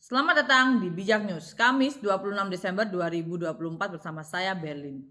Selamat datang di Bijak News, Kamis 26 Desember 2024 bersama saya Berlin.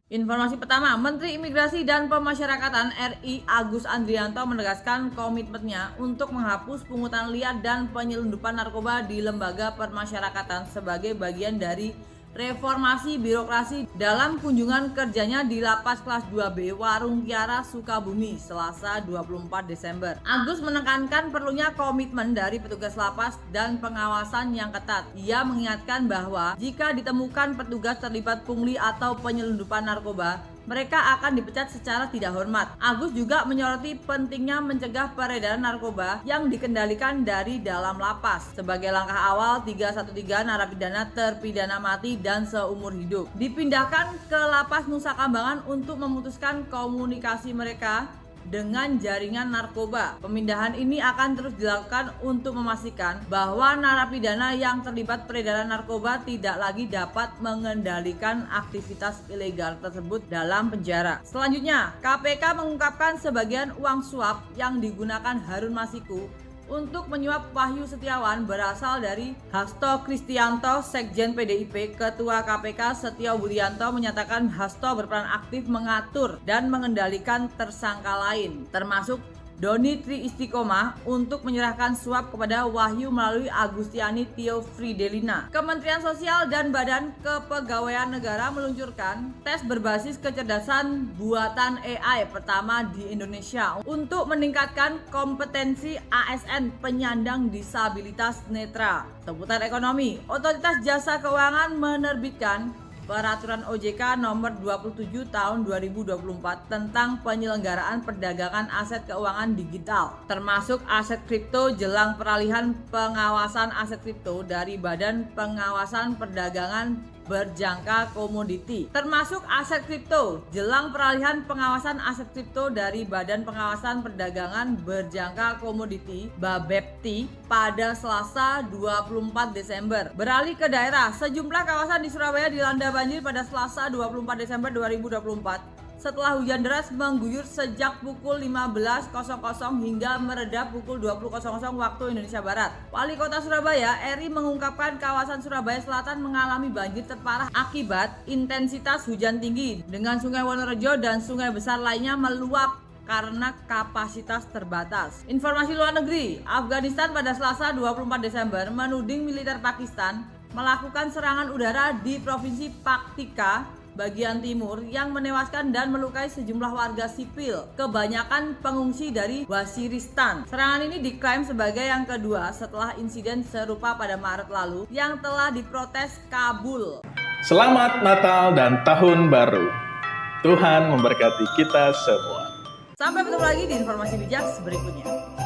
Informasi pertama, Menteri Imigrasi dan Pemasyarakatan RI Agus Andrianto menegaskan komitmennya untuk menghapus pungutan liar dan penyelundupan narkoba di lembaga permasyarakatan sebagai bagian dari reformasi birokrasi dalam kunjungan kerjanya di Lapas Kelas 2B Warung Kiara, Sukabumi, Selasa 24 Desember. Agus menekankan perlunya komitmen dari petugas lapas dan pengawasan yang ketat. Ia mengingatkan bahwa jika ditemukan petugas terlibat pungli atau penyelundupan narkoba, mereka akan dipecat secara tidak hormat. Agus juga menyoroti pentingnya mencegah peredaran narkoba yang dikendalikan dari dalam lapas. Sebagai langkah awal, 313 narapidana terpidana mati dan seumur hidup dipindahkan ke Lapas Nusa Kambangan untuk memutuskan komunikasi mereka dengan jaringan narkoba. Pemindahan ini akan terus dilakukan untuk memastikan bahwa narapidana yang terlibat peredaran narkoba tidak lagi dapat mengendalikan aktivitas ilegal tersebut dalam penjara. Selanjutnya, KPK mengungkapkan sebagian uang suap yang digunakan Harun Masiku untuk menyuap Wahyu Setiawan berasal dari Hasto Kristianto, Sekjen PDIP. Ketua KPK Setio Budianto menyatakan Hasto berperan aktif mengatur dan mengendalikan tersangka lain, termasuk Doni Tri Istiqomah, untuk menyerahkan suap kepada Wahyu melalui Agustiani Tio Fridelina. Kementerian Sosial dan Badan Kepegawaian Negara meluncurkan tes berbasis kecerdasan buatan AI pertama di Indonesia untuk meningkatkan kompetensi ASN penyandang disabilitas netra. Seputar ekonomi, Otoritas Jasa Keuangan menerbitkan Peraturan OJK nomor 27 tahun 2024 tentang penyelenggaraan perdagangan aset keuangan digital, termasuk aset kripto jelang peralihan pengawasan aset kripto dari Badan Pengawasan Perdagangan Berjangka Komoditi, termasuk aset kripto jelang peralihan pengawasan aset kripto dari Badan Pengawasan Perdagangan Berjangka Komoditi (Babepti) pada Selasa 24 Desember. Beralih ke daerah, sejumlah kawasan di Surabaya dilanda banjir pada Selasa 24 Desember 2024 setelah hujan deras mengguyur sejak pukul 15.00 hingga mereda pukul 20.00 waktu Indonesia Barat. Wali Kota Surabaya, Eri, mengungkapkan kawasan Surabaya Selatan mengalami banjir terparah akibat intensitas hujan tinggi, dengan Sungai Wonorejo dan sungai besar lainnya meluap karena kapasitas terbatas. Informasi luar negeri, Afghanistan pada Selasa 24 Desember menuding militer Pakistan melakukan serangan udara di Provinsi Paktika bagian timur yang menewaskan dan melukai sejumlah warga sipil, kebanyakan pengungsi dari Waziristan. Serangan ini diklaim sebagai yang kedua setelah insiden serupa pada Maret lalu yang telah diprotes Kabul. Selamat Natal dan Tahun Baru. Tuhan memberkati kita semua. Sampai bertemu lagi di informasi bijak berikutnya.